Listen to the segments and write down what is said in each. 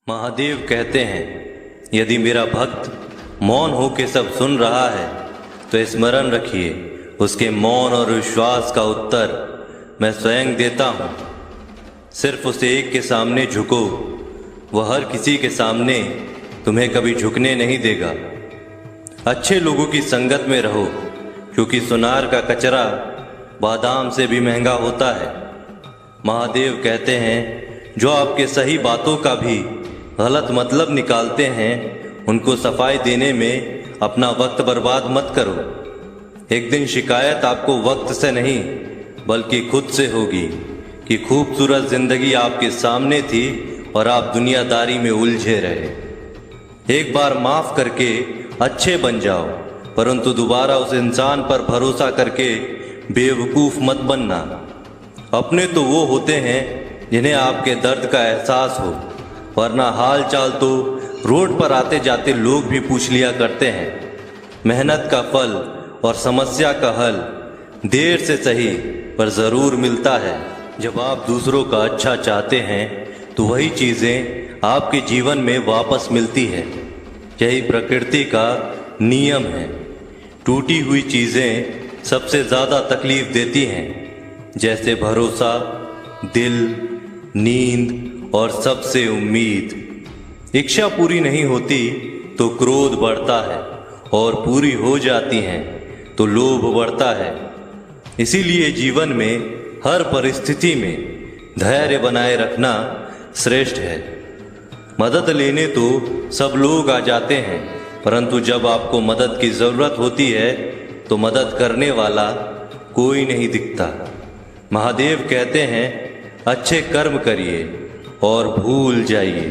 महादेव कहते हैं, यदि मेरा भक्त मौन होकर सब सुन रहा है तो स्मरण रखिए, उसके मौन और विश्वास का उत्तर मैं स्वयं देता हूँ। सिर्फ उसे एक के सामने झुको, वह हर किसी के सामने तुम्हें कभी झुकने नहीं देगा। अच्छे लोगों की संगत में रहो, क्योंकि सुनार का कचरा बादाम से भी महंगा होता है। महादेव कहते हैं, जो आपके सही बातों का भी गलत मतलब निकालते हैं, उनको सफाई देने में अपना वक्त बर्बाद मत करो। एक दिन शिकायत आपको वक्त से नहीं बल्कि खुद से होगी कि खूबसूरत जिंदगी आपके सामने थी और आप दुनियादारी में उलझे रहे। एक बार माफ करके अच्छे बन जाओ, परंतु दोबारा उस इंसान पर भरोसा करके बेवकूफ मत बनना। अपने तो वो होते हैं जिन्हें आपके दर्द का एहसास हो, वरना हाल चाल तो रोड पर आते जाते लोग भी पूछ लिया करते हैं। मेहनत का फल और समस्या का हल देर से सही पर ज़रूर मिलता है। जब आप दूसरों का अच्छा चाहते हैं तो वही चीज़ें आपके जीवन में वापस मिलती है। यही प्रकृति का नियम है। टूटी हुई चीज़ें सबसे ज़्यादा तकलीफ देती हैं, जैसे भरोसा, दिल, नींद और सबसे उम्मीद। इच्छा पूरी नहीं होती तो क्रोध बढ़ता है, और पूरी हो जाती हैं तो लोभ बढ़ता है। इसीलिए जीवन में हर परिस्थिति में धैर्य बनाए रखना श्रेष्ठ है। मदद लेने तो सब लोग आ जाते हैं, परंतु जब आपको मदद की ज़रूरत होती है तो मदद करने वाला कोई नहीं दिखता। महादेव कहते हैं, अच्छे कर्म करिए और भूल जाइए,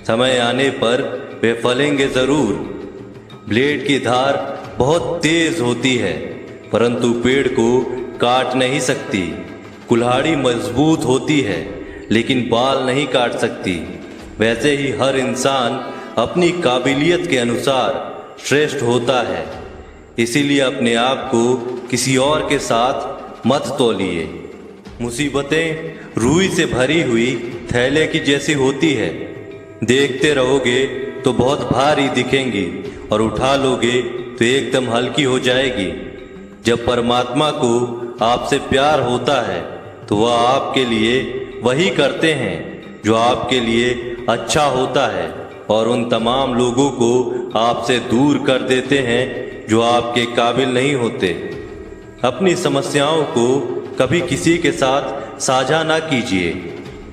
समय आने पर वे फलेंगे ज़रूर। ब्लेड की धार बहुत तेज होती है, परंतु पेड़ को काट नहीं सकती। कुल्हाड़ी मजबूत होती है, लेकिन बाल नहीं काट सकती। वैसे ही हर इंसान अपनी काबिलियत के अनुसार श्रेष्ठ होता है। इसीलिए अपने आप को किसी और के साथ मत तौलिए। मुसीबतें रुई से भरी हुई थैले की जैसी होती है। देखते रहोगे तो बहुत भारी दिखेंगी, और उठा लोगे तो एकदम हल्की हो जाएगी। जब परमात्मा को आपसे प्यार होता है तो वह आपके लिए वही करते हैं जो आपके लिए अच्छा होता है, और उन तमाम लोगों को आपसे दूर कर देते हैं जो आपके काबिल नहीं होते। अपनी समस्याओं को कभी किसी के साथ साझा ना कीजिए,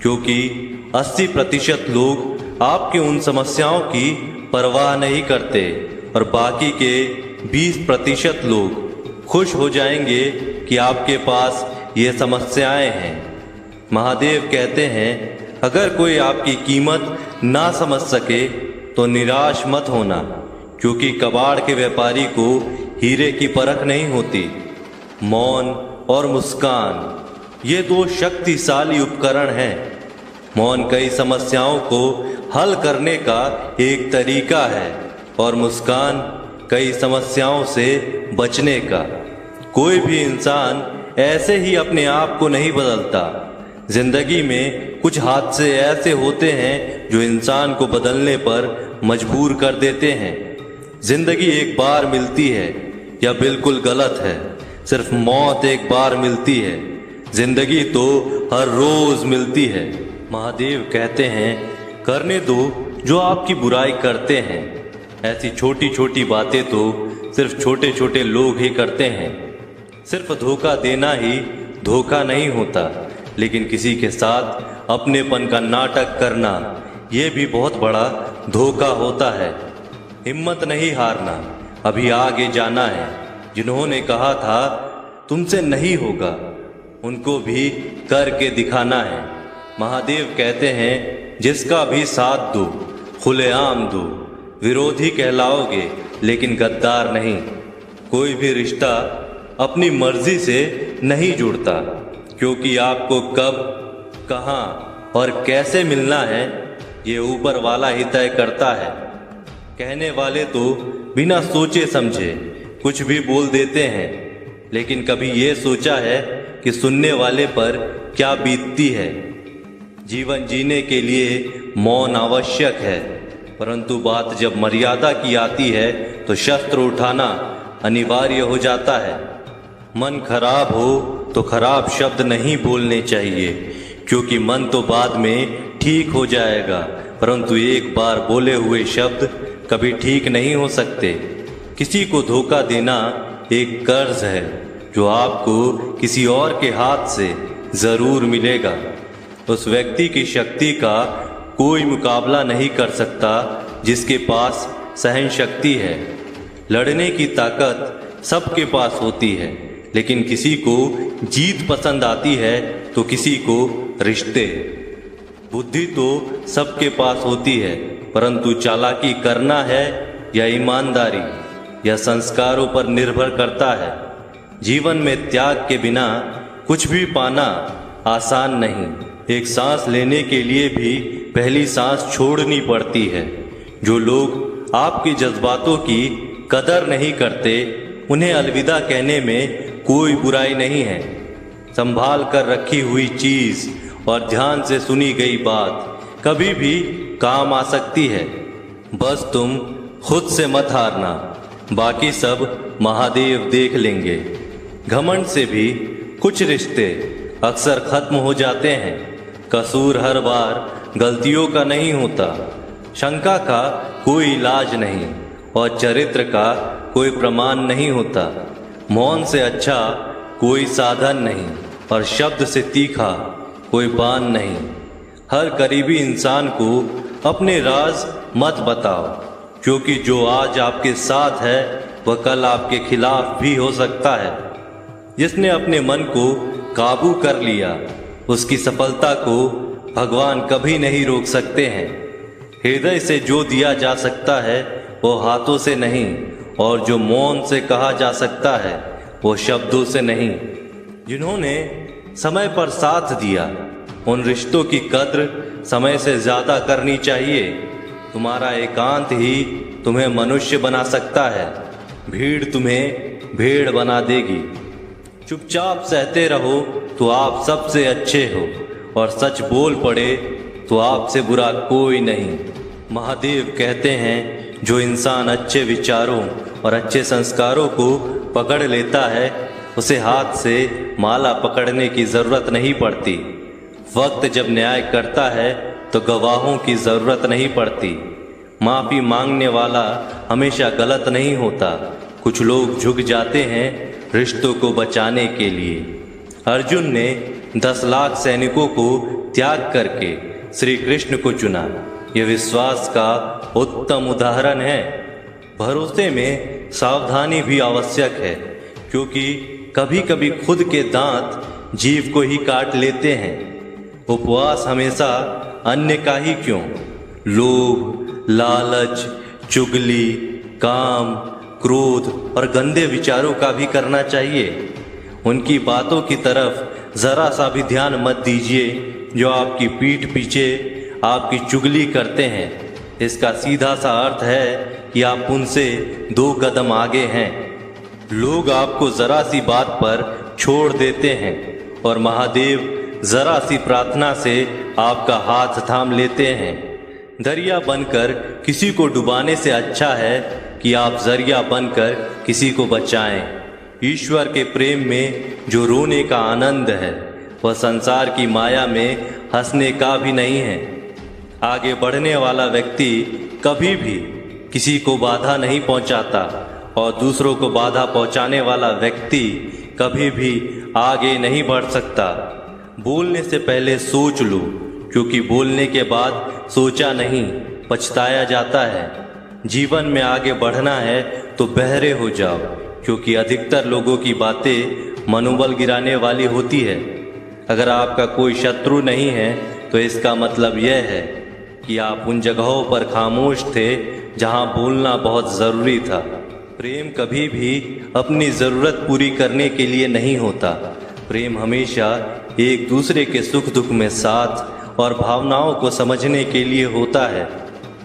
क्योंकि 80% लोग आपके उन समस्याओं की परवाह नहीं करते, और बाकी के 20% लोग खुश हो जाएंगे कि आपके पास ये समस्याएं हैं। महादेव कहते हैं, अगर कोई आपकी कीमत ना समझ सके तो निराश मत होना, क्योंकि कबाड़ के व्यापारी को हीरे की परख नहीं होती। मौन और मुस्कान ये दो शक्तिशाली उपकरण हैं। मौन कई समस्याओं को हल करने का एक तरीका है, और मुस्कान कई समस्याओं से बचने का। कोई भी इंसान ऐसे ही अपने आप को नहीं बदलता। जिंदगी में कुछ हादसे ऐसे होते हैं जो इंसान को बदलने पर मजबूर कर देते हैं। जिंदगी एक बार मिलती है, यह बिल्कुल गलत है। सिर्फ मौत एक बार मिलती है, जिंदगी तो हर रोज मिलती है। महादेव कहते हैं, करने दो जो आपकी बुराई करते हैं। ऐसी छोटी छोटी बातें तो सिर्फ छोटे छोटे लोग ही करते हैं। सिर्फ धोखा देना ही धोखा नहीं होता, लेकिन किसी के साथ अपनेपन का नाटक करना ये भी बहुत बड़ा धोखा होता है। हिम्मत नहीं हारना, अभी आगे जाना है। जिन्होंने कहा था तुमसे नहीं होगा, उनको भी करके दिखाना है। महादेव कहते हैं, जिसका भी साथ दो, खुलेआम दो। विरोधी कहलाओगे लेकिन गद्दार नहीं। कोई भी रिश्ता अपनी मर्जी से नहीं जुड़ता, क्योंकि आपको कब, कहाँ और कैसे मिलना है ये ऊपर वाला ही तय करता है। कहने वाले तो बिना सोचे समझे कुछ भी बोल देते हैं, लेकिन कभी ये सोचा है कि सुनने वाले पर क्या बीतती है। जीवन जीने के लिए मौन आवश्यक है, परंतु बात जब मर्यादा की आती है तो शस्त्र उठाना अनिवार्य हो जाता है। मन खराब हो तो खराब शब्द नहीं बोलने चाहिए, क्योंकि मन तो बाद में ठीक हो जाएगा, परंतु एक बार बोले हुए शब्द कभी ठीक नहीं हो सकते। किसी को धोखा देना एक कर्ज है जो आपको किसी और के हाथ से जरूर मिलेगा। उस व्यक्ति की शक्ति का कोई मुकाबला नहीं कर सकता जिसके पास सहन शक्ति है। लड़ने की ताकत सबके पास होती है, लेकिन किसी को जीत पसंद आती है तो किसी को रिश्ते। बुद्धि तो सबके पास होती है, परंतु चालाकी करना है या ईमानदारी या संस्कारों पर निर्भर करता है। जीवन में त्याग के बिना कुछ भी पाना आसान नहीं। एक सांस लेने के लिए भी पहली सांस छोड़नी पड़ती है। जो लोग आपके जज्बातों की कदर नहीं करते, उन्हें अलविदा कहने में कोई बुराई नहीं है। संभाल कर रखी हुई चीज और ध्यान से सुनी गई बात कभी भी काम आ सकती है। बस तुम खुद से मत हारना, बाकी सब महादेव देख लेंगे। घमंड से भी कुछ रिश्ते अक्सर खत्म हो जाते हैं। कसूर हर बार गलतियों का नहीं होता, शंका का कोई इलाज नहीं और चरित्र का कोई प्रमाण नहीं होता। मौन से अच्छा कोई साधन नहीं और शब्द से तीखा कोई बाण नहीं। हर करीबी इंसान को अपने राज मत बताओ, क्योंकि जो आज आपके साथ है वह कल आपके खिलाफ भी हो सकता है। जिसने अपने मन को काबू कर लिया, उसकी सफलता को भगवान कभी नहीं रोक सकते हैं। हृदय से जो दिया जा सकता है वो हाथों से नहीं, और जो मौन से कहा जा सकता है वो शब्दों से नहीं। जिन्होंने समय पर साथ दिया, उन रिश्तों की कद्र समय से ज्यादा करनी चाहिए। तुम्हारा एकांत ही तुम्हें मनुष्य बना सकता है, भीड़ तुम्हें भेड़ बना देगी। चुपचाप सहते रहो तो आप सबसे अच्छे हो, और सच बोल पड़े तो आपसे बुरा कोई नहीं। महादेव कहते हैं, जो इंसान अच्छे विचारों और अच्छे संस्कारों को पकड़ लेता है, उसे हाथ से माला पकड़ने की जरूरत नहीं पड़ती। वक्त जब न्याय करता है तो गवाहों की जरूरत नहीं पड़ती। माफी मांगने वाला हमेशा गलत नहीं होता। कुछ लोग झुक जाते हैं रिश्तों को बचाने के लिए। अर्जुन ने 10 लाख सैनिकों को त्याग करके श्री कृष्ण को चुना। यह विश्वास का उत्तम उदाहरण है। भरोसे में सावधानी भी आवश्यक है, क्योंकि कभी कभी खुद के दांत जीव को ही काट लेते हैं। उपवास हमेशा अन्य का ही क्यों, लोभ, लालच, चुगली, काम, क्रोध और गंदे विचारों का भी करना चाहिए। उनकी बातों की तरफ जरा सा भी ध्यान मत दीजिए जो आपकी पीठ पीछे आपकी चुगली करते हैं। इसका सीधा सा अर्थ है कि आप उनसे 2 कदम आगे हैं। लोग आपको जरा सी बात पर छोड़ देते हैं, और महादेव जरा सी प्रार्थना से आपका हाथ थाम लेते हैं। दरिया बनकर किसी को डुबाने से अच्छा है कि आप जरिया बनकर किसी को बचाएं। ईश्वर के प्रेम में जो रोने का आनंद है, वह संसार की माया में हंसने का भी नहीं है। आगे बढ़ने वाला व्यक्ति कभी भी किसी को बाधा नहीं पहुंचाता, और दूसरों को बाधा पहुंचाने वाला व्यक्ति कभी भी आगे नहीं बढ़ सकता। बोलने से पहले सोच लो, क्योंकि बोलने के बाद सोचा नहीं पछताया जाता है। जीवन में आगे बढ़ना है तो बहरे हो जाओ, क्योंकि अधिकतर लोगों की बातें मनोबल गिराने वाली होती है। अगर आपका कोई शत्रु नहीं है तो इसका मतलब यह है कि आप उन जगहों पर खामोश थे जहां बोलना बहुत ज़रूरी था। प्रेम कभी भी अपनी ज़रूरत पूरी करने के लिए नहीं होता। प्रेम हमेशा एक दूसरे के सुख दुख में साथ और भावनाओं को समझने के लिए होता है।